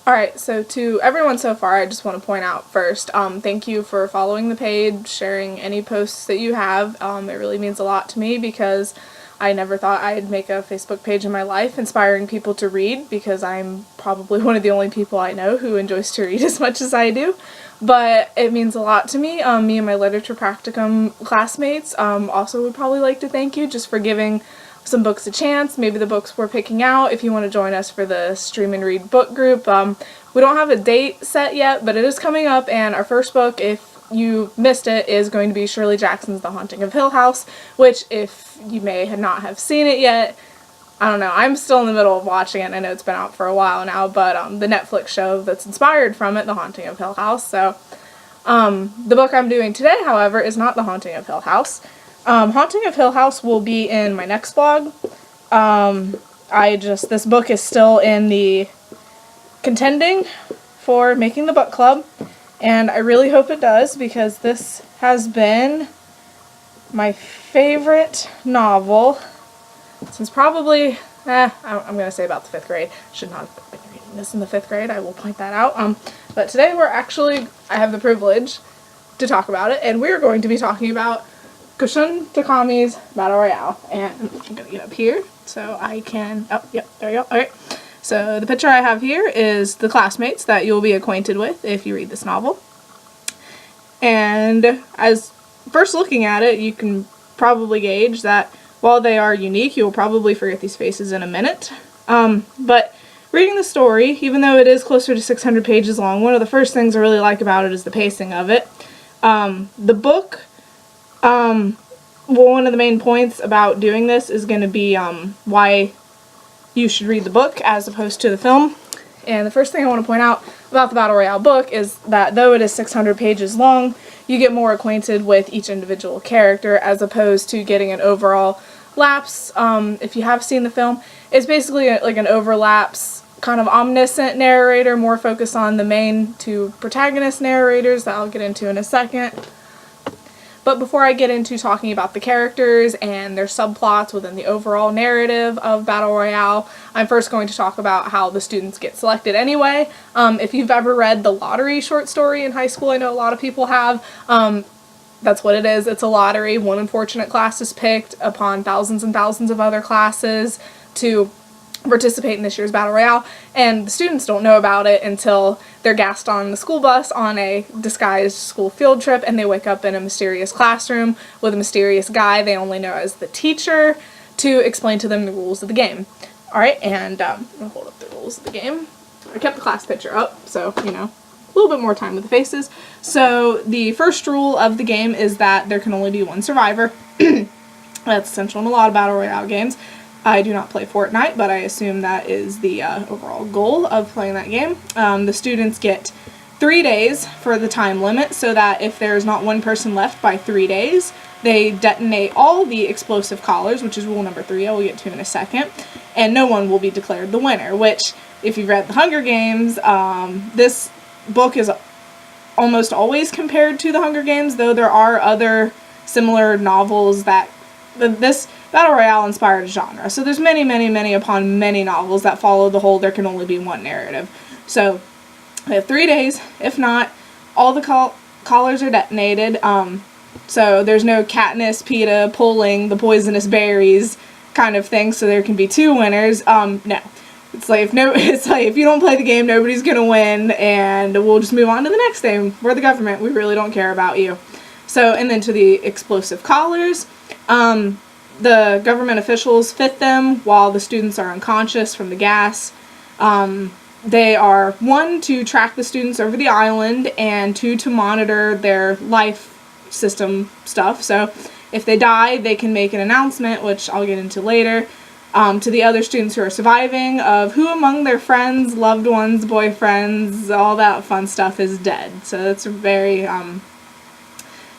Alright, so to everyone so far, I just want to point out first, thank you for following the page, sharing any posts that you have. It really means a lot to me because I never thought I'd make a Facebook page in my life inspiring people to read, because I'm probably one of the only people I know who enjoys to read as much as I do. But it means a lot to me. Me and my literature practicum classmates also would probably like to thank you just for giving some books a chance, maybe the books we're picking out, if you want to join us for the Stream and Read book group. We don't have a date set yet, but it is coming up, and our first book, if you missed it, is going to be Shirley Jackson's The Haunting of Hill House, which, if you may not have seen it yet, I don't know, I'm still in the middle of watching it. I know it's been out for a while now, but the Netflix show that's inspired from it, The Haunting of Hill House. So the book I'm doing today, however, is not The Haunting of Hill House. Haunting of Hill House will be in my next vlog. This book is still in the contending for making the book club, and I really hope it does, because this has been my favorite novel since probably, I'm going to say about the 5th grade. Should not have been reading this in the 5th grade, I will point that out. But today I have the privilege to talk about it, and we're going to be talking about Koushun Takami's Battle Royale. And I'm going to get up here so I can, oh, yep, there we go. Alright, so the picture I have here is the classmates that you'll be acquainted with if you read this novel. And as first looking at it, you can probably gauge that while they are unique, you'll probably forget these faces in a minute. But reading the story, even though it is closer to 600 pages long, one of the first things I really like about it is the pacing of it. The book, one of the main points about doing this is going to be why you should read the book as opposed to the film. And the first thing I want to point out about the Battle Royale book is that though it is 600 pages long, you get more acquainted with each individual character as opposed to getting an overall lapse. If you have seen the film, it's basically like an overlaps kind of omniscient narrator, more focused on the main two protagonist narrators that I'll get into in a second. But before I get into talking about the characters and their subplots within the overall narrative of Battle Royale, I'm first going to talk about how the students get selected anyway. If you've ever read the lottery short story in high school, I know a lot of people have, that's what it is. It's a lottery. One unfortunate class is picked upon thousands and thousands of other classes to participate in this year's Battle Royale, and the students don't know about it until they're gassed on the school bus on a disguised school field trip, and they wake up in a mysterious classroom with a mysterious guy they only know as the teacher to explain to them the rules of the game. Alright, and I'm going to hold up the rules of the game. I kept the class picture up, so, you know, a little bit more time with the faces. So the first rule of the game is that there can only be one survivor. That's essential in a lot of Battle Royale games. I do not play Fortnite, but I assume that is the overall goal of playing that game. The students get 3 days for the time limit, so that if there's not one person left by 3 days, they detonate all the explosive collars, which is rule number 3, I will get to in a second, and no one will be declared the winner, which, if you've read The Hunger Games, this book is almost always compared to The Hunger Games, though there are other similar novels that this Battle Royale inspired a genre. So there's many, many, many upon many novels that follow the whole there can only be one narrative. So we have 3 days. If not, all the collars are detonated. So there's no Katniss, Peeta pulling the poisonous berries kind of thing, so there can be 2 winners. No. It's like if you don't play the game, nobody's gonna win, and we'll just move on to the next thing. We're the government. We really don't care about you. So, and then to the explosive collars. The government officials fit them while the students are unconscious from the gas. They are 1, to track the students over the island, and 2, to monitor their life system stuff. So if they die, they can make an announcement, which I'll get into later, to the other students who are surviving of who among their friends, loved ones, boyfriends, all that fun stuff is dead. So that's very,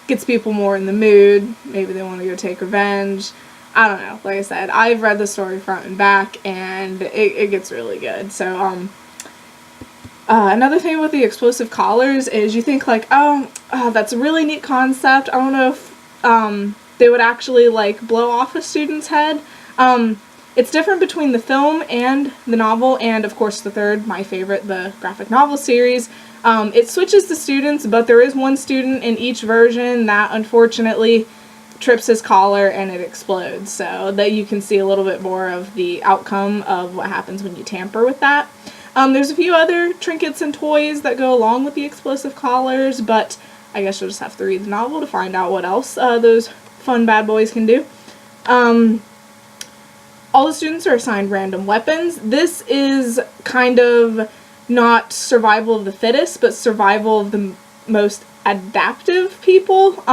gets people more in the mood. Maybe they want to go take revenge. I don't know. Like I said, I've read the story front and back, and it gets really good. So, another thing with the explosive collars is you think like, oh, that's a really neat concept. I don't know if they would actually like blow off a student's head. It's different between the film and the novel, and of course the third, my favorite, the graphic novel series. It switches the students, but there is one student in each version that unfortunately trips his collar and it explodes, so that you can see a little bit more of the outcome of what happens when you tamper with that. There's a few other trinkets and toys that go along with the explosive collars, but I guess you'll just have to read the novel to find out what else those fun bad boys can do. All the students are assigned random weapons. This is kind of not survival of the fittest, but survival of the most adaptive people.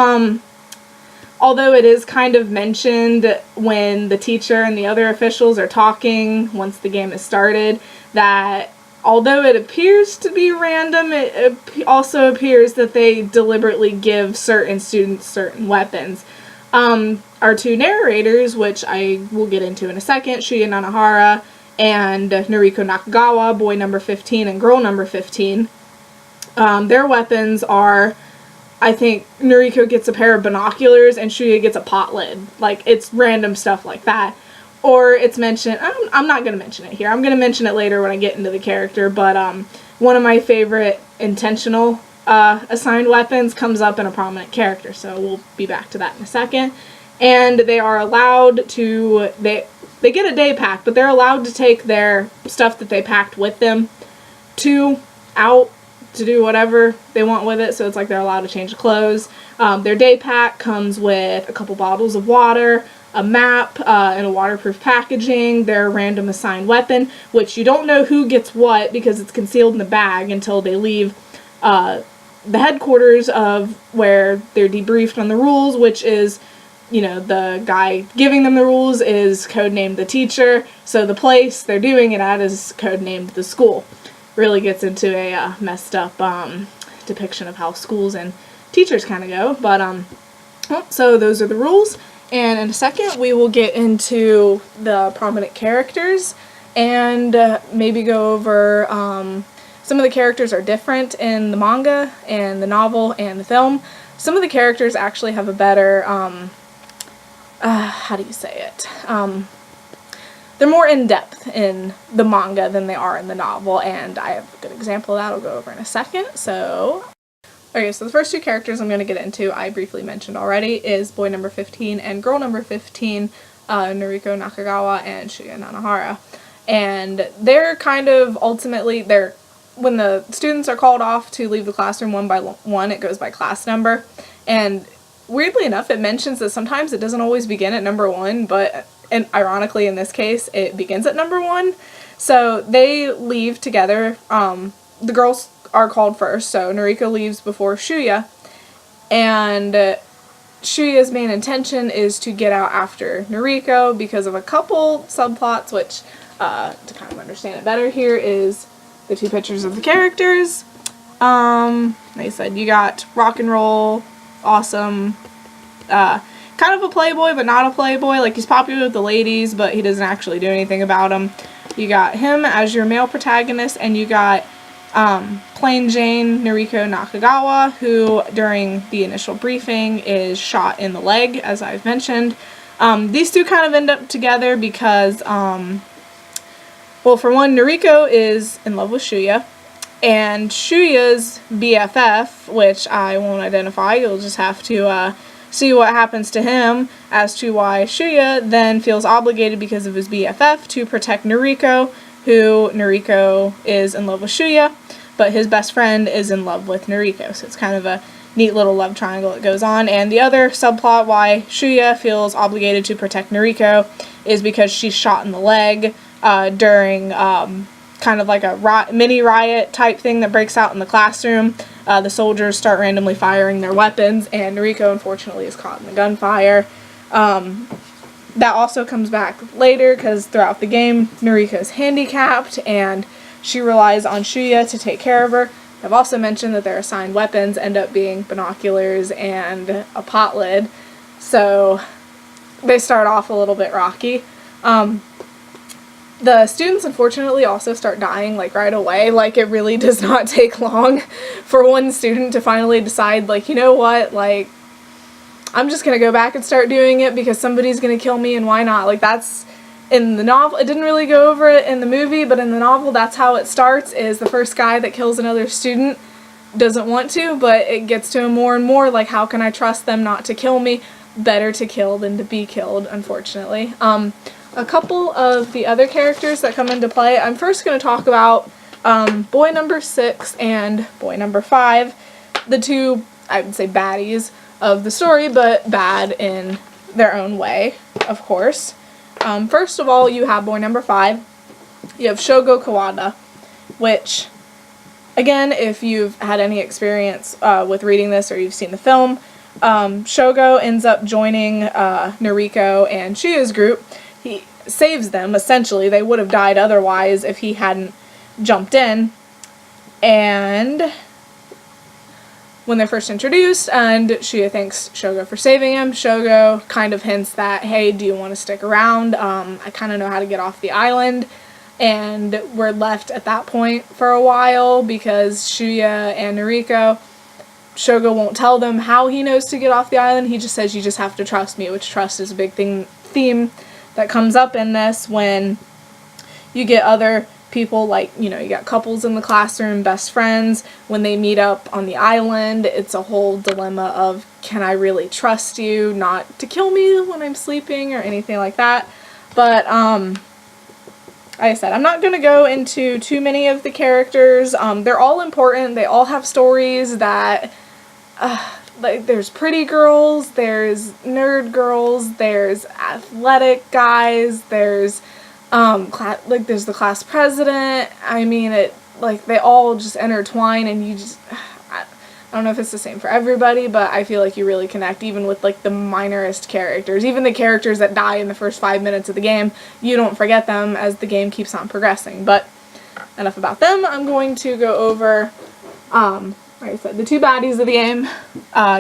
Although it is kind of mentioned when the teacher and the other officials are talking once the game is started, that although it appears to be random, it also appears that they deliberately give certain students certain weapons. Our two narrators, which I will get into in a second, Shuya Nanahara and Noriko Nakagawa, boy number 15 and girl number 15, their weapons are, I think Noriko gets a pair of binoculars and Shuya gets a pot lid. Like, it's random stuff like that. Or it's mentioned, I'm not going to mention it here, I'm going to mention it later when I get into the character, but one of my favorite intentional assigned weapons comes up in a prominent character, so we'll be back to that in a second. And they are allowed to, they get a day pack, but they're allowed to take their stuff that they packed with them out to do whatever they want with it, so it's like they're allowed to change clothes. Their day pack comes with a couple bottles of water, a map, and a waterproof packaging, their random assigned weapon, which you don't know who gets what because it's concealed in the bag until they leave the headquarters of where they're debriefed on the rules, which is, you know, the guy giving them the rules is codenamed the teacher, so the place they're doing it at is codenamed the school. Really gets into a messed up depiction of how schools and teachers kind of go, but so those are the rules, and in a second we will get into the prominent characters and maybe go over some of the characters are different in the manga and the novel and the film. Some of the characters actually have a better, how do you say it? They're more in-depth in the manga than they are in the novel, and I have a good example of that I'll go over in a second. So, okay, so the first two characters I'm going to get into, I briefly mentioned already, is boy number 15 and girl number 15, Noriko Nakagawa and Shuya Nanahara. And they're kind of ultimately, when the students are called off to leave the classroom one by one, it goes by class number. And weirdly enough, it mentions that sometimes it doesn't always begin at number 1, but and ironically in this case, it begins at number 1. So they leave together. The girls are called first, so Noriko leaves before Shuya, and Shuya's main intention is to get out after Noriko because of a couple subplots, which, to kind of understand it better here, is the two pictures of the characters. Like I said, you got rock and roll, awesome, kind of a playboy, but not a playboy. Like, he's popular with the ladies, but he doesn't actually do anything about them. You got him as your male protagonist, and you got plain Jane Noriko Nakagawa, who during the initial briefing is shot in the leg, as I've mentioned. These two kind of end up together because, well, for one, Noriko is in love with Shuya, and Shuya's BFF, which I won't identify, you'll just have to see what happens to him as to why Shuya then feels obligated because of his BFF to protect Noriko, who Noriko is in love with Shuya, but his best friend is in love with Noriko. So it's kind of a neat little love triangle that goes on. And the other subplot why Shuya feels obligated to protect Noriko is because she's shot in the leg during kind of like a mini riot type thing that breaks out in the classroom. The soldiers start randomly firing their weapons, and Noriko unfortunately is caught in the gunfire. That also comes back later because throughout the game Noriko is handicapped and she relies on Shuya to take care of her. I've also mentioned that their assigned weapons end up being binoculars and a pot lid, so they start off a little bit rocky. The students unfortunately also start dying like right away. Like, it really does not take long for one student to finally decide, like, you know what, like, I'm just gonna go back and start doing it because somebody's gonna kill me and why not? Like, that's in the novel, it didn't really go over it in the movie, but in the novel, that's how it starts, is the first guy that kills another student doesn't want to, but it gets to him more and more, like, how can I trust them not to kill me? Better to kill than to be killed, unfortunately. A couple of the other characters that come into play, I'm first going to talk about boy number 6 and boy number 5, the two, I would say, baddies of the story, but bad in their own way, of course. First of all, you have boy number 5. You have Shogo Kawada, which, again, if you've had any experience with reading this or you've seen the film, Shogo ends up joining Noriko and Shuya's group. He saves them, essentially. They would have died otherwise if he hadn't jumped in. And when they're first introduced, and Shuya thanks Shogo for saving him, Shogo kind of hints that, hey, do you want to stick around? I kind of know how to get off the island. And we're left at that point for a while because Shuya and Noriko, Shogo won't tell them how he knows to get off the island. He just says, you just have to trust me, which trust is a big theme that comes up in this when you get other people, like, you know, you got couples in the classroom, best friends, when they meet up on the island, it's a whole dilemma of, can I really trust you not to kill me when I'm sleeping or anything like that. But, like I said, I'm not going to go into too many of the characters. They're all important. They all have stories that, like, there's pretty girls, there's nerd girls, there's athletic guys, there's there's the class president. I mean, they all just intertwine, and you just, I don't know if it's the same for everybody, but I feel like you really connect even with, like, the minorest characters. Even the characters that die in the first 5 minutes of the game, you don't forget them as the game keeps on progressing. But enough about them. I'm going to go over, like I said, the two baddies of the game.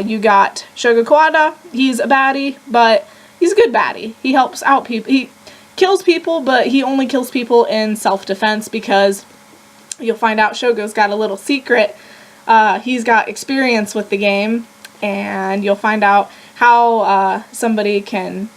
You got Shogo Kawada. He's a baddie, but he's a good baddie. He helps out people. He kills people, but he only kills people in self-defense because you'll find out Shogo's got a little secret. He's got experience with the game, and you'll find out how somebody can,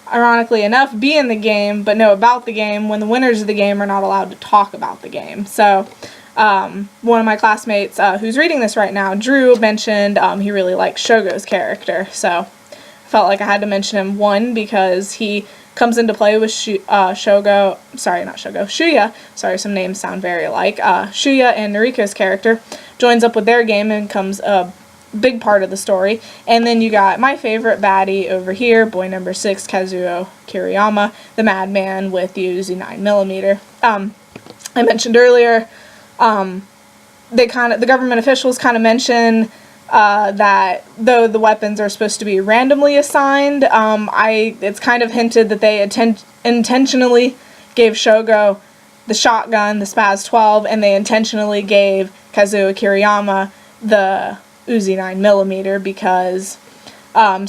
ironically enough, be in the game but know about the game when the winners of the game are not allowed to talk about the game. So one of my classmates who's reading this right now, Drew, mentioned he really likes Shogo's character, so I felt like I had to mention him, one, because he comes into play with Shuya. Sorry, some names sound very alike. Shuya and Noriko's character joins up with their game and becomes a big part of the story. And then you got my favorite baddie over here, boy number 6, Kazuo Kiriyama, the madman with the Uzi 9mm. I mentioned earlier, the government officials kind of mention that though the weapons are supposed to be randomly assigned, it's kind of hinted that they intentionally gave Shogo the shotgun, the Spaz 12, and they intentionally gave Kazuo Kiriyama the Uzi 9mm because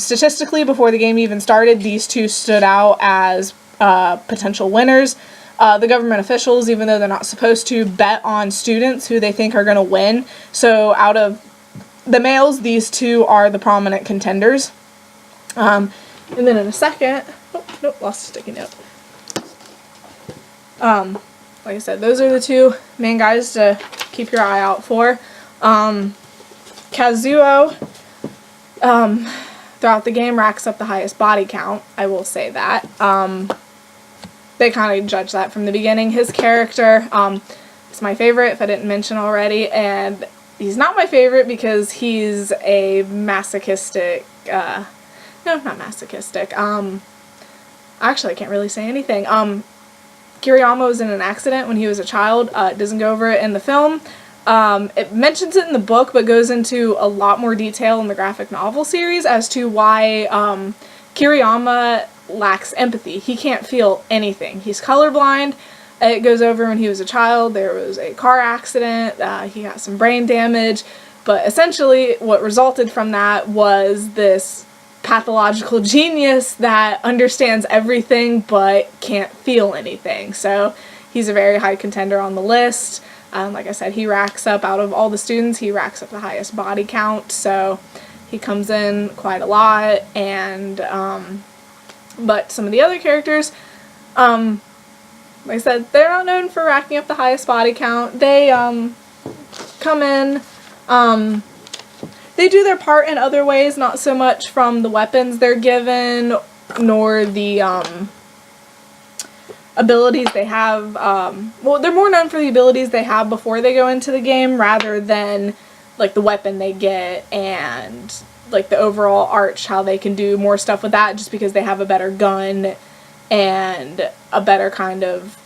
statistically, before the game even started, these two stood out as potential winners. The government officials, even though they're not supposed to, bet on students who they think are going to win. So out of the males, these two are the prominent contenders. And then in a second, lost a sticky note. Like I said, those are the two main guys to keep your eye out for. Kazuo, throughout the game, racks up the highest body count, I will say that. They kind of judge that from the beginning. His character is my favorite, if I didn't mention already, and he's not my favorite because he's a masochistic, no, not masochistic, actually I can't really say anything. Kiriyama was in an accident when he was a child. It doesn't go over it in the film. It mentions it in the book, but goes into a lot more detail in the graphic novel series as to why Kiriyama lacks empathy. He can't feel anything. He's colorblind. It goes over when he was a child. There was a car accident. He got some brain damage. But essentially, what resulted from that was this pathological genius that understands everything but can't feel anything. So he's a very high contender on the list. Like I said, he racks up, out of all the students, he racks up the highest body count. So he comes in quite a lot. And but some of the other characters, Like I said, they're not known for racking up the highest body count. They come in, they do their part in other ways, not so much from the weapons they're given, nor the abilities they have. Well, they're more known for the abilities they have before they go into the game, rather than like the weapon they get and like the overall arch, how they can do more stuff with that just because they have a better gun and a better kind of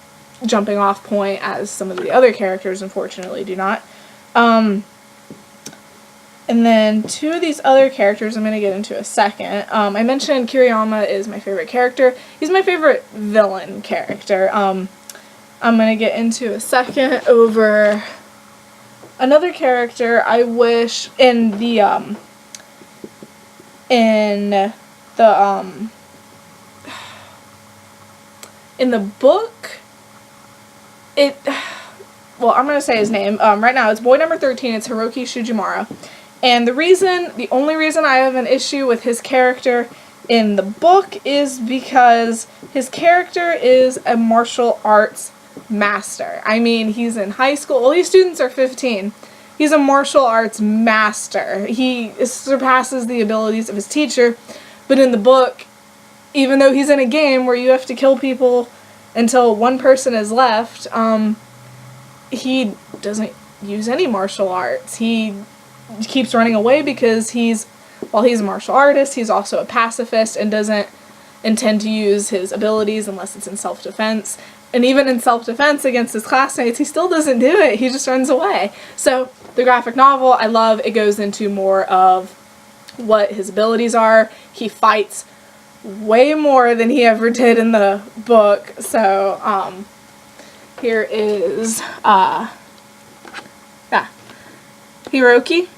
jumping off point, as some of the other characters unfortunately do not. And then two of these other characters I'm going to get into a second. I mentioned Kiriyama is my favorite character. He's my favorite villain character. I'm going to get into a second over another character I wish in the book, well, I'm going to say his name. Right now it's boy number 13, it's Hiroki Shujimura. And the only reason I have an issue with his character in the book is because his character is a martial arts master. I mean, he's in high school. All these students are 15. He's a martial arts master. He surpasses the abilities of his teacher. But in the book, even though he's in a game where you have to kill people until one person is left, he doesn't use any martial arts. He keeps running away because while he's a martial artist, he's also a pacifist and doesn't intend to use his abilities unless it's in self-defense. And even in self-defense against his classmates, he still doesn't do it. He just runs away. So the graphic novel, I love. It goes into more of what his abilities are. He fights way more than he ever did in the book. So here is Hiroki.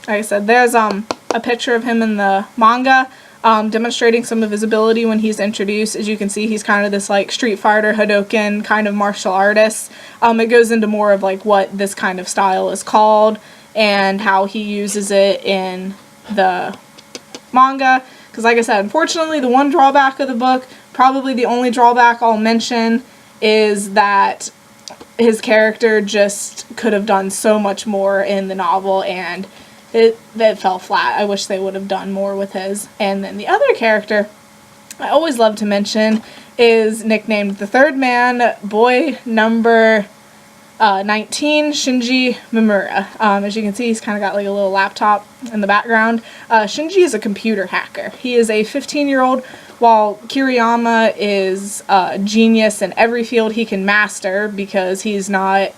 Like I said, there's a picture of him in the manga, demonstrating some of his ability when he's introduced. As you can see, he's kind of this like Street Fighter, Hadoken kind of martial artist. It goes into more of like what this kind of style is called and how he uses it in the manga. Because like I said, unfortunately, the one drawback of the book, probably the only drawback I'll mention, is that his character just could have done so much more in the novel, and it fell flat. I wish they would have done more with his. And then the other character I always love to mention is nicknamed the Third Man, boy number 19, Shinji Mimura. As you can see, he's kind of got like a little laptop in the background. Shinji is a computer hacker. He is a 15-year-old, while Kiriyama is a genius in every field he can master because he's not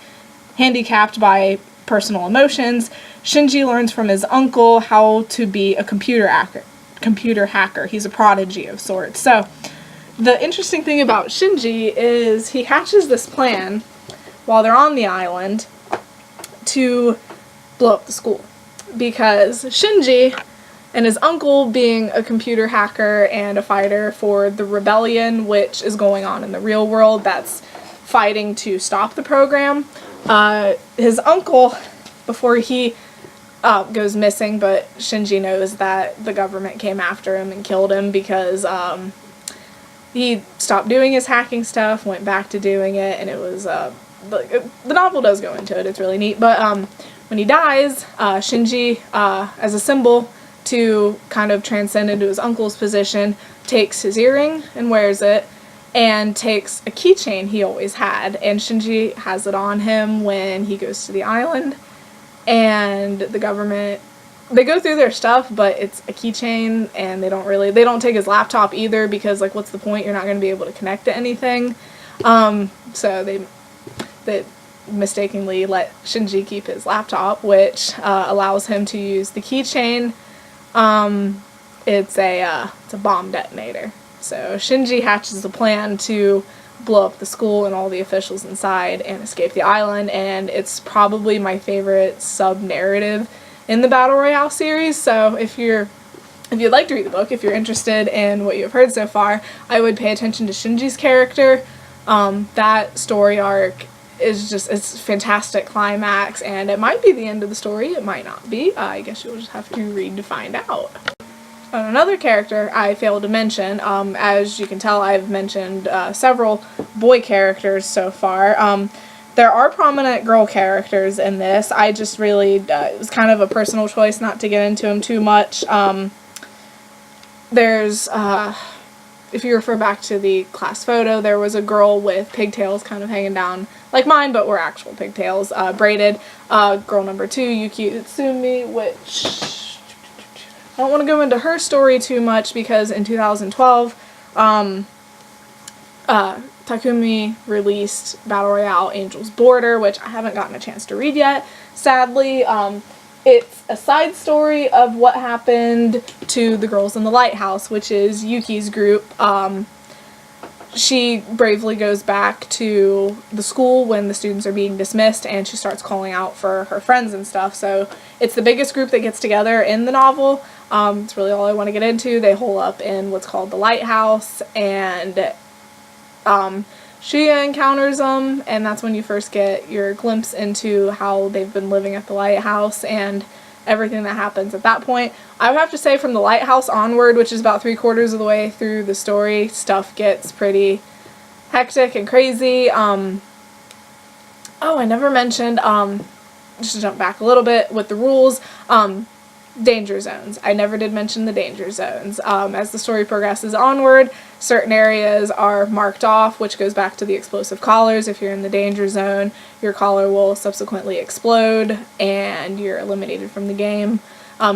handicapped by personal emotions. Shinji learns from his uncle how to be a computer hacker. He's a prodigy of sorts. So the interesting thing about Shinji is he hatches this plan while they're on the island to blow up the school, because Shinji and his uncle, being a computer hacker and a fighter for the rebellion, which is going on in the real world, that's fighting to stop the program. His uncle, before he goes missing, but Shinji knows that the government came after him and killed him because he stopped doing his hacking stuff, went back to doing it, and it was, the novel does go into it, it's really neat, but when he dies, Shinji, as a symbol to kind of transcend into his uncle's position, takes his earring and wears it, and takes a keychain he always had, and Shinji has it on him when he goes to the island, and the government, they go through their stuff, but it's a keychain, and they don't take his laptop either, because like, what's the point? You're not going to be able to connect to anything. So they mistakenly let Shinji keep his laptop, which allows him to use the keychain. It's a bomb detonator. So Shinji hatches a plan to blow up the school and all the officials inside and escape the island, and it's probably my favorite sub-narrative in the Battle Royale series. So if you'd like to read the book, if you're interested in what you've heard so far, I would pay attention to Shinji's character. That story arc is it's fantastic climax, and it might be the end of the story, it might not be. I guess you'll just have to read to find out. another character I failed to mention. As you can tell, I've mentioned several boy characters so far. There are prominent girl characters in this. I just really, it was kind of a personal choice not to get into them too much. There's, if you refer back to the class photo, there was a girl with pigtails kind of hanging down like mine, but were actual pigtails, braided. Girl number 2, Yuki Utsumi, which I don't want to go into her story too much because in 2012, Takumi released Battle Royale Angel's Border, which I haven't gotten a chance to read yet, sadly. It's a side story of what happened to the girls in the lighthouse, which is Yuki's group. She bravely goes back to the school when the students are being dismissed, and she starts calling out for her friends and stuff. So it's the biggest group that gets together in the novel. It's really all I want to get into. They hole up in what's called the lighthouse, and she encounters them, and that's when you first get your glimpse into how they've been living at the lighthouse and everything that happens at that point. I would have to say from the lighthouse onward, which is about 3/4 of the way through the story, stuff gets pretty hectic and crazy. Oh, I never mentioned, just to jump back a little bit with the rules, danger zones. I never did mention the danger zones. As the story progresses onward, certain areas are marked off, which goes back to the explosive collars. If you're in the danger zone, your collar will subsequently explode and you're eliminated from the game.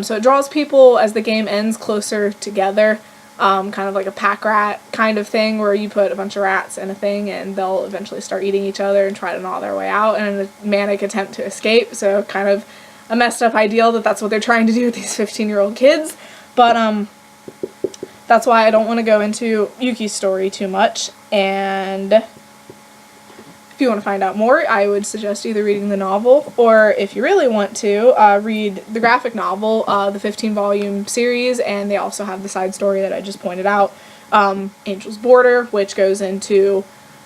So it draws people, as the game ends, closer together, kind of like a pack rat kind of thing, where you put a bunch of rats in a thing and they'll eventually start eating each other and try to gnaw their way out in a manic attempt to escape. So kind of a messed up ideal that that's what they're trying to do with these 15-year-old kids. But that's why I don't want to go into Yuki's story too much. And if you want to find out more, I would suggest either reading the novel, or if you really want to, read the graphic novel, the 15-volume series, and they also have the side story that I just pointed out, Angel's Border, which goes into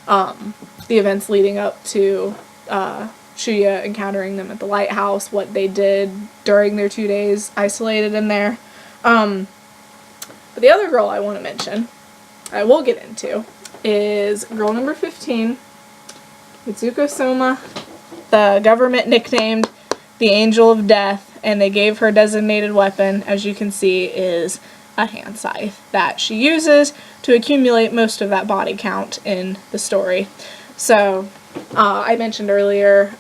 the events leading up to Shuya encountering them at the lighthouse, what they did during their 2 days isolated in there. But the other girl I want to mention, I will get into, is girl number 15, Mitsuko Soma. The government nicknamed the Angel of Death, and they gave her designated weapon, as you can see, is a hand scythe that she uses to accumulate most of that body count in the story. So, I mentioned earlier,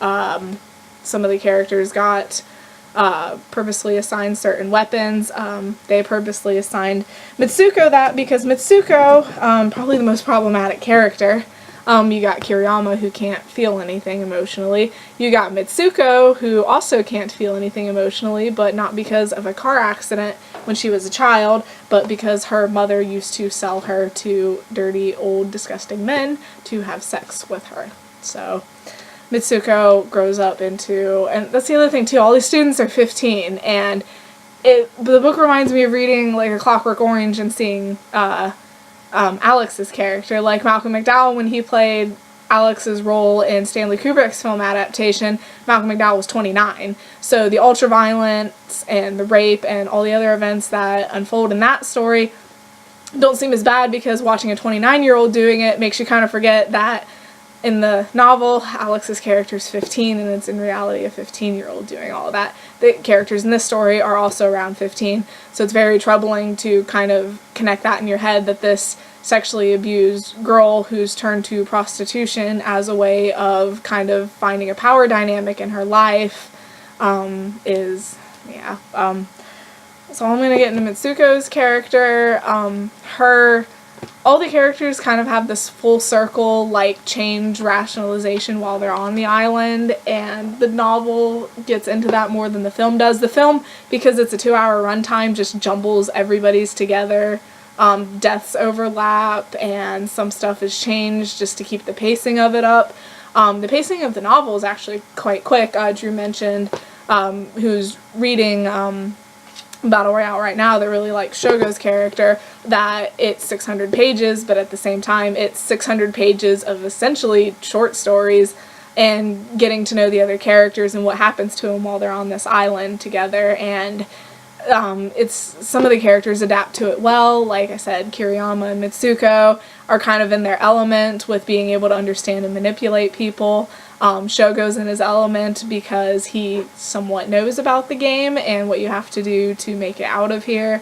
some of the characters got purposely assigned certain weapons. They purposely assigned Mitsuko that because Mitsuko, probably the most problematic character. You got Kiriyama, who can't feel anything emotionally. You got Mitsuko, who also can't feel anything emotionally, but not because of a car accident when she was a child, but because her mother used to sell her to dirty, old, disgusting men to have sex with her. So Mitsuko grows up into, and that's the other thing too, all these students are 15, and the book reminds me of reading like A Clockwork Orange and seeing Alex's character, like Malcolm McDowell. When he played Alex's role in Stanley Kubrick's film adaptation, Malcolm McDowell was 29. So the ultra-violence and the rape and all the other events that unfold in that story don't seem as bad, because watching a 29-year-old doing it makes you kind of forget that in the novel, Alex's character is 15, and it's in reality a 15-year-old doing all of that. The characters in this story are also around 15, so it's very troubling to kind of connect that in your head, that this sexually abused girl who's turned to prostitution as a way of kind of finding a power dynamic in her life is, yeah. So I'm going to get into Mitsuko's character. All the characters kind of have this full circle, like, change rationalization while they're on the island, and the novel gets into that more than the film does. The film, because it's a 2-hour runtime, just jumbles everybody's together. Deaths overlap, and some stuff is changed just to keep the pacing of it up. The pacing of the novel is actually quite quick. Drew mentioned, who's reading Battle Royale right now, that really likes Shogo's character, that it's 600 pages, but at the same time it's 600 pages of essentially short stories and getting to know the other characters and what happens to them while they're on this island together. And it's some of the characters adapt to it well. Like I said, Kiriyama and Mitsuko are kind of in their element with being able to understand and manipulate people. Shogo's in his element because he somewhat knows about the game and what you have to do to make it out of here.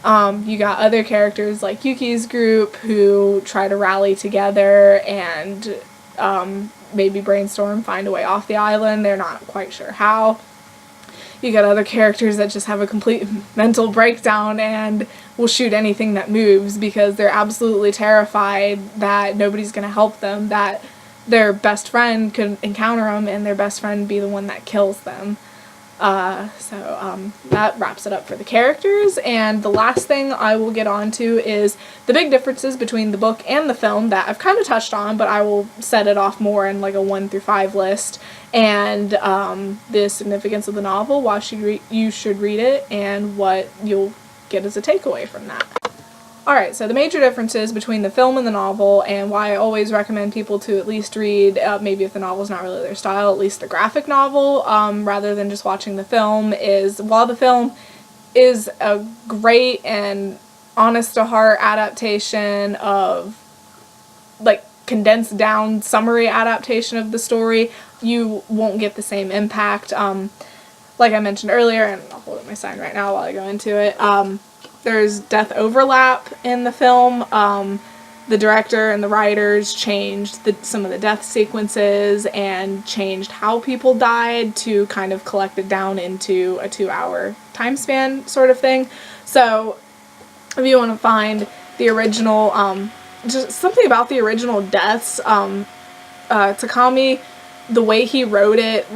You got other characters like Yuki's group who try to rally together and maybe brainstorm, find a way off the island. They're not quite sure how. You got other characters that just have a complete mental breakdown and will shoot anything that moves because they're absolutely terrified that nobody's going to help them, that their best friend could encounter them and their best friend be the one that kills them. That wraps it up for the characters, and the last thing I will get on to is the big differences between the book and the film that I've kind of touched on, but I will set it off more in like a 1 through 5 list, and the significance of the novel, why you should read it, and what you'll get as a takeaway from that. Alright, so the major differences between the film and the novel, and why I always recommend people to at least read, maybe if the novel's not really their style, at least the graphic novel, rather than just watching the film, is while the film is a great and honest-to-heart adaptation of, like, condensed down summary adaptation of the story, you won't get the same impact. Like I mentioned earlier, and I'll hold up my sign right now while I go into it, there's death overlap in the film. The director and the writers changed some of the death sequences and changed how people died to kind of collect it down into a 2-hour time span sort of thing. So if you want to find the original, just something about the original deaths, Takami, the way he wrote it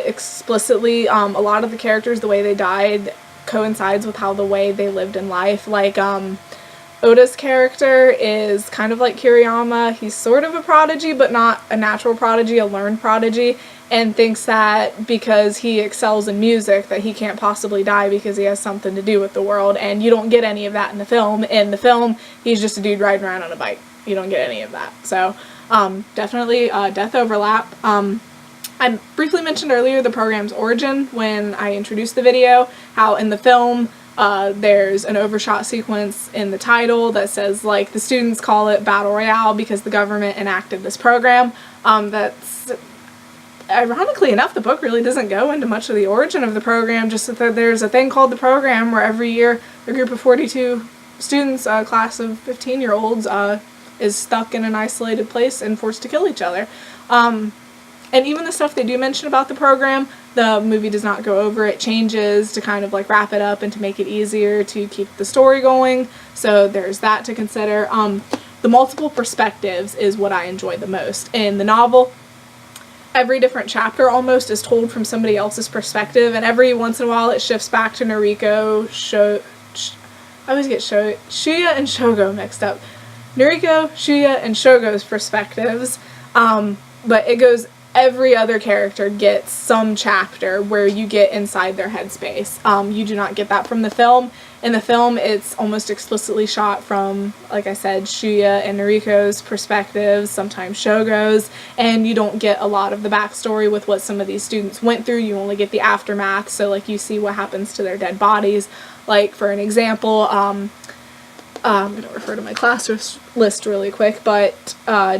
explicitly. A lot of the characters, the way they died coincides with how the way they lived in life. Like, Oda's character is kind of like Kiriyama. He's sort of a prodigy, but not a natural prodigy, a learned prodigy, and thinks that because he excels in music that he can't possibly die because he has something to do with the world, and you don't get any of that in the film. In the film, he's just a dude riding around on a bike. You don't get any of that. So, definitely death overlap. I briefly mentioned earlier the program's origin when I introduced the video, how in the film there's an overshot sequence in the title that says, like, the students call it Battle Royale because the government enacted this program. That's, ironically enough, the book really doesn't go into much of the origin of the program, just that there's a thing called the program where every year a group of 42 students, a class of 15-year-olds, is stuck in an isolated place and forced to kill each other. And even the stuff they do mention about the program, the movie does not go over. It changes to kind of like wrap it up and to make it easier to keep the story going. So there's that to consider. The multiple perspectives is what I enjoy the most. In the novel, every different chapter almost is told from somebody else's perspective, and every once in a while it shifts back to Noriko, I always get Shuya and Shogo mixed up. Noriko, Shuya, and Shogo's perspectives, but it goes, every other character gets some chapter where you get inside their headspace. You do not get that from the film. In the film, it's almost explicitly shot from, like I said, Shuya and Noriko's perspectives, sometimes Shogo's, and you don't get a lot of the backstory with what some of these students went through. You only get the aftermath, so like you see what happens to their dead bodies. Like, for an example, I'm going to refer to my class list really quick, but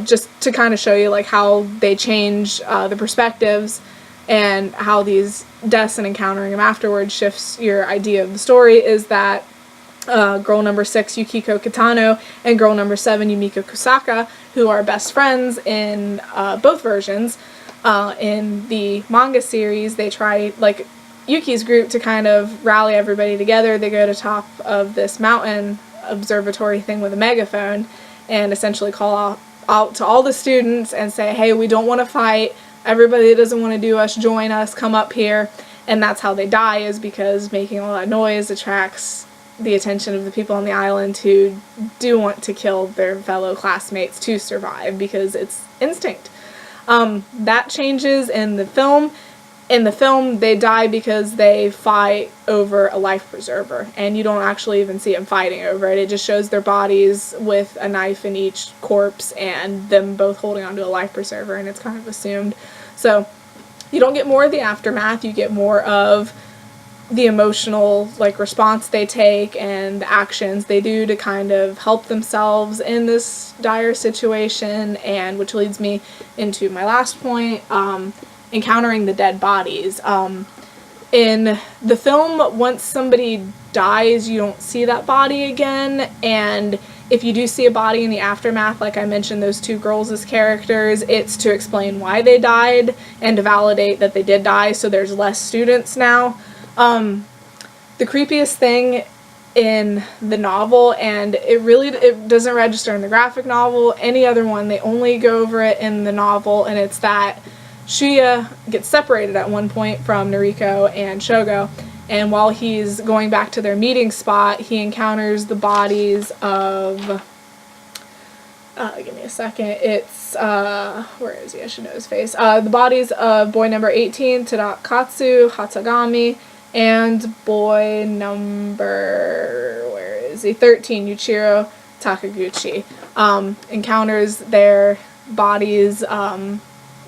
just to kind of show you like how they change the perspectives and how these deaths and encountering them afterwards shifts your idea of the story, is that girl number 6, Yukiko Kitano, and girl number 7, Yumiko Kusaka, who are best friends in both versions. In the manga series, they try, like, Yuki's group to kind of rally everybody together. They go to top of this mountain observatory thing with a megaphone and essentially call out to all the students and say, hey, we don't want to fight, everybody that doesn't want to do us, join us, come up here. And that's how they die, is because making a lot of noise attracts the attention of the people on the island who do want to kill their fellow classmates to survive, because it's instinct. That changes in the film. In the film, they die because they fight over a life preserver, and you don't actually even see them fighting over it. It just shows their bodies with a knife in each corpse and them both holding onto a life preserver, and it's kind of assumed. So you don't get more of the aftermath, you get more of the emotional like response they take and the actions they do to kind of help themselves in this dire situation, and which leads me into my last point, encountering the dead bodies. In the film, once somebody dies, you don't see that body again, and if you do see a body in the aftermath, like I mentioned, those two girls as characters, it's to explain why they died and to validate that they did die, so there's less students now. The creepiest thing in the novel, and it doesn't register in the graphic novel, any other one, they only go over it in the novel, and it's that Shuya gets separated at one point from Noriko and Shogo, and while he's going back to their meeting spot, he encounters the bodies of, give me a second, it's, where is he? I should know his face. The bodies of boy number 18, Tadakatsu Hatagami, and boy number, where is he? 13, Yuichiro Takaguchi. Encounters their bodies,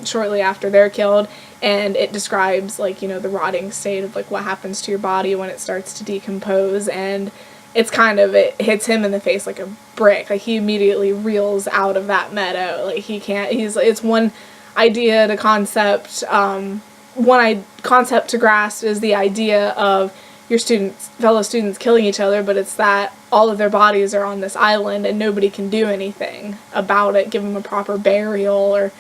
shortly after they're killed, and it describes, like, you know, the rotting state of, like, what happens to your body when it starts to decompose, and it's kind of, it hits him in the face like a brick. Like, he immediately reels out of that meadow. Like, it's one idea to concept, concept to grasp is the idea of your fellow students killing each other, but it's that all of their bodies are on this island and nobody can do anything about it, give them a proper burial or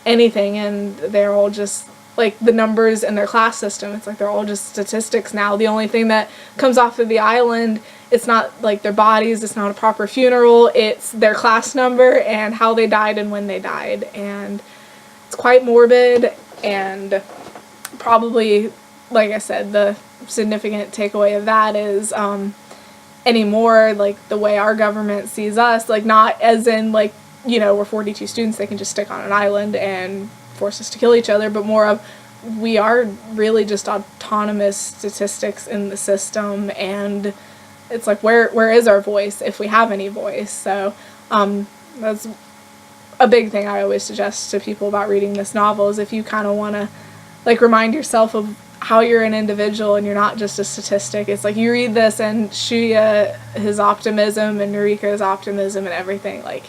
anything, and they're all just, like, the numbers in their class system, it's like they're all just statistics now. The only thing that comes off of the island, it's not like their bodies, it's not a proper funeral, it's their class number and how they died and when they died, and it's quite morbid, and probably, like I said, the significant takeaway of that is anymore, like, the way our government sees us, like, not as in, like, you know, we're 42 students, they can just stick on an island and force us to kill each other, but more of, we are really just autonomous statistics in the system, and it's like, where is our voice if we have any voice? So that's a big thing I always suggest to people about reading this novel, is if you kind of want to, like, remind yourself of how you're an individual and you're not just a statistic. It's like, you read this and Shuya, his optimism, and Noriko's optimism and everything, like,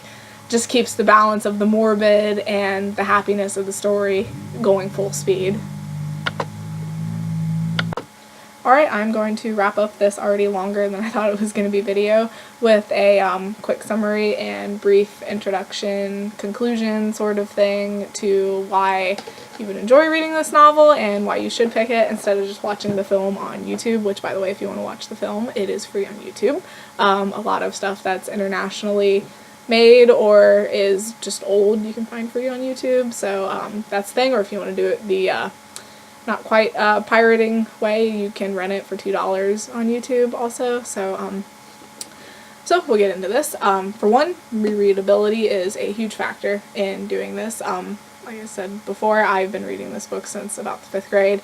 just keeps the balance of the morbid and the happiness of the story going full speed. Alright, I'm going to wrap up this already longer than I thought it was going to be video with a quick summary and brief introduction, conclusion sort of thing to why you would enjoy reading this novel and why you should pick it instead of just watching the film on YouTube, which, by the way, if you want to watch the film, it is free on YouTube. A lot of stuff that's internationally made or is just old you can find free on YouTube, so that's the thing. Or if you want to do it the not quite pirating way, you can rent it for $2 on YouTube also. So we'll get into this. For one, rereadability is a huge factor in doing this. Like I said before, I've been reading this book since about the 5th grade.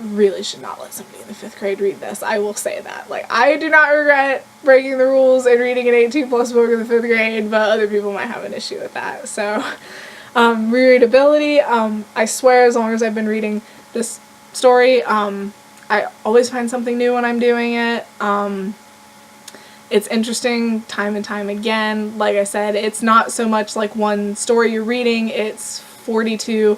Really should not let somebody in the 5th grade read this. I will say that. Like, I do not regret breaking the rules and reading an 18+ book in the 5th grade, but other people might have an issue with that. So, rereadability, I swear, as long as I've been reading this story, I always find something new when I'm doing it. It's interesting time and time again. Like I said, it's not so much like one story you're reading, it's 43,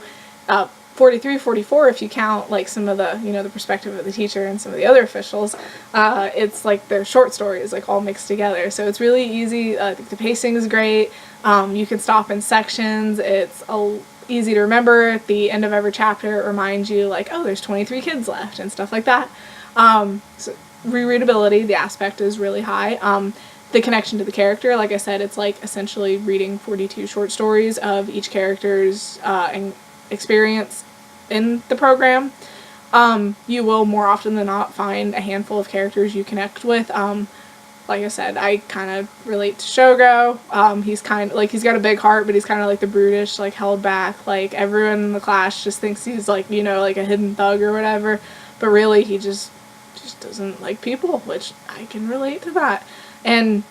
44 if you count, like, some of the, you know, the perspective of the teacher and some of the other officials. It's like they're short stories, like, all mixed together. So it's really easy. The pacing is great. You can stop in sections. It's easy to remember. At the end of every chapter, it reminds you, like, oh, there's 23 kids left and stuff like that. So rereadability, the aspect is really high. The connection to the character, like I said, it's like essentially reading 42 short stories of each character's experience in the program. You will more often than not find a handful of characters you connect with. Like I said, I kind of relate to Shogo. He's kind of like, he's got a big heart, but he's kind of like the brutish, like, held back, like, everyone in the class just thinks he's, like, you know, like a hidden thug or whatever, but really he just doesn't like people, which I can relate to that. And,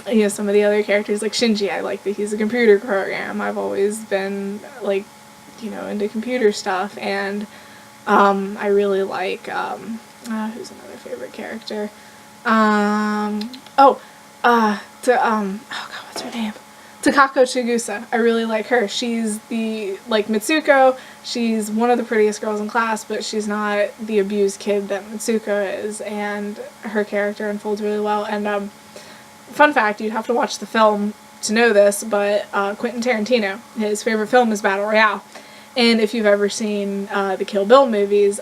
you know, some of the other characters, like Shinji, I like that he's a computer program. I've always been, like, you know, into computer stuff, and I really like who's another favorite character? Oh God, what's her name? Takako Chigusa. I really like her. She's like Mitsuko, she's one of the prettiest girls in class, but she's not the abused kid that Mitsuko is, and her character unfolds really well. And fun fact, you'd have to watch the film to know this, but Quentin Tarantino, his favorite film is Battle Royale. And if you've ever seen the Kill Bill movies,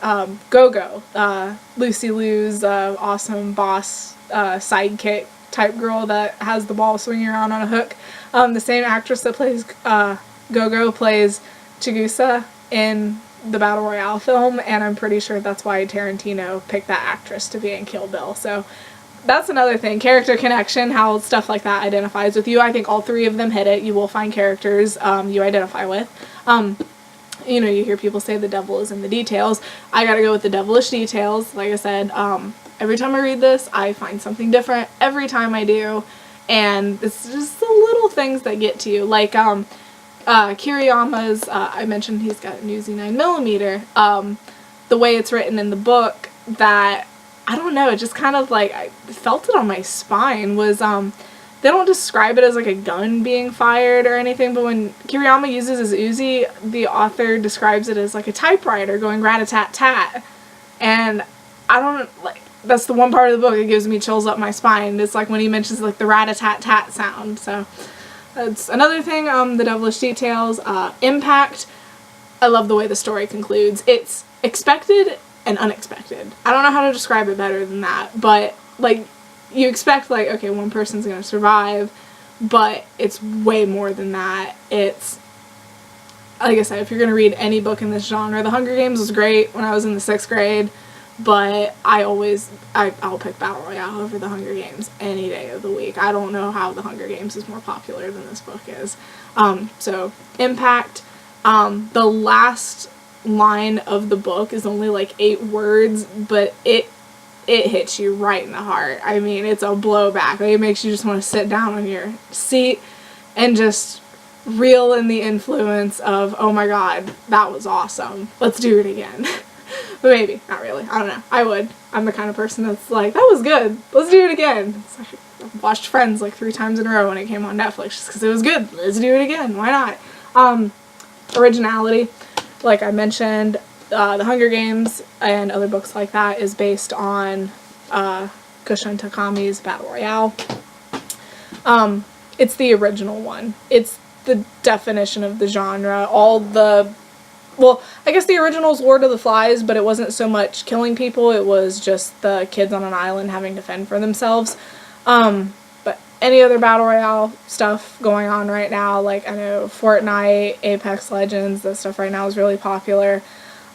Go-Go, Lucy Liu's awesome boss sidekick type girl that has the ball swinging around on a hook, the same actress that plays Go-Go plays Chigusa in the Battle Royale film, and I'm pretty sure that's why Tarantino picked that actress to be in Kill Bill. So that's another thing, character connection, how stuff like that identifies with you. I think all three of them hit it. You will find characters you identify with. You know, you hear people say the devil is in the details. I gotta go with the devilish details. Like I said, every time I read this, I find something different every time I do, and it's just the little things that get to you. Like Kiriyama's, I mentioned he's got a new Z9mm. The way it's written in the book, that, I don't know, it just kind of like, I felt it on my spine, was, they don't describe it as like a gun being fired or anything, but when Kiriyama uses his Uzi, the author describes it as like a typewriter going rat-a-tat-tat. And I don't, like, that's the one part of the book that gives me chills up my spine. It's like when he mentions like the rat-a-tat-tat sound. So that's another thing. The devilish details. Impact. I love the way the story concludes. It's expected and unexpected. I don't know how to describe it better than that, but like, you expect, like, okay, one person's gonna survive, but it's way more than that. It's, like I said, if you're gonna read any book in this genre, The Hunger Games was great when I was in the 6th grade, but I'll pick Battle Royale over The Hunger Games any day of the week. I don't know how The Hunger Games is more popular than this book is. So, impact. The last line of the book is only like 8 words, but it hits you right in the heart. I mean, it's a blowback. It makes you just want to sit down on your seat and just reel in the influence of, oh my god, that was awesome. Let's do it again. But maybe, not really. I don't know. I would. I'm the kind of person that's like, that was good. Let's do it again. It's like, I've watched Friends like 3 times in a row when it came on Netflix just because it was good. Let's do it again. Why not? Originality. Like I mentioned, The Hunger Games and other books like that is based on Koushun Takami's Battle Royale. It's the original one. It's the definition of the genre. Well, I guess the original is Lord of the Flies, but it wasn't so much killing people, it was just the kids on an island having to fend for themselves. But any other Battle Royale stuff going on right now, like I know Fortnite, Apex Legends, this stuff right now is really popular.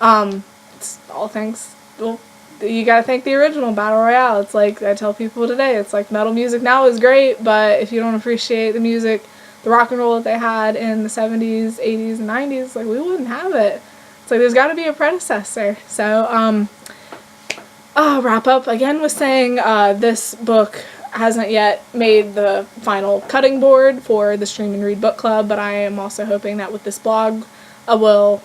It's all thanks, well, you gotta thank the original Battle Royale. It's like, I tell people today, it's like metal music now is great, but if you don't appreciate the music, the rock and roll that they had in the 70s, 80s, and 90s, like, we wouldn't have it. It's like, there's gotta be a predecessor. So, I'll wrap up again with saying, this book hasn't yet made the final cutting board for the Stream and Read book club, but I am also hoping that with this blog, will,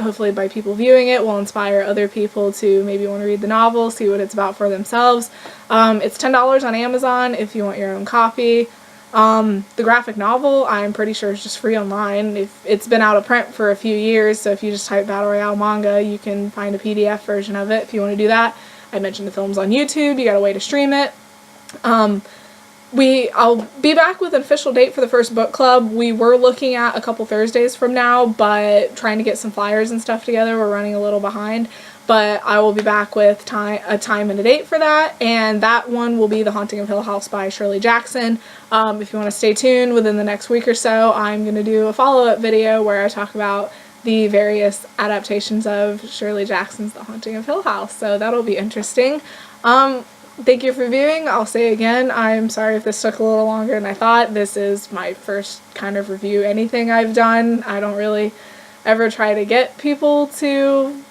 hopefully by people viewing it, will inspire other people to maybe want to read the novel, see what it's about for themselves. It's $10 on Amazon if you want your own copy. The graphic novel, I'm pretty sure, is just free online. It's been out of print for a few years, so if you just type Battle Royale manga, you can find a PDF version of it if you want to do that. I mentioned the film's on YouTube, you got a way to stream it. I'll be back with an official date for the first book club. We were looking at a couple Thursdays from now, but trying to get some flyers and stuff together, we're running a little behind. But I will be back with a time and a date for that, and that one will be The Haunting of Hill House by Shirley Jackson. If you want to stay tuned, within the next week or so, I'm going to do a follow-up video where I talk about the various adaptations of Shirley Jackson's The Haunting of Hill House, so that'll be interesting. Thank you for viewing. I'll say again, I'm sorry if this took a little longer than I thought. This is my first kind of review anything I've done. I don't really ever try to get people to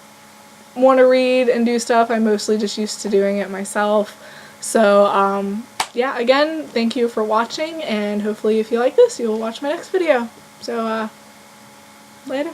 want to read and do stuff. I'm mostly just used to doing it myself. So, yeah, again, thank you for watching, and hopefully if you like this, you'll watch my next video. So, later.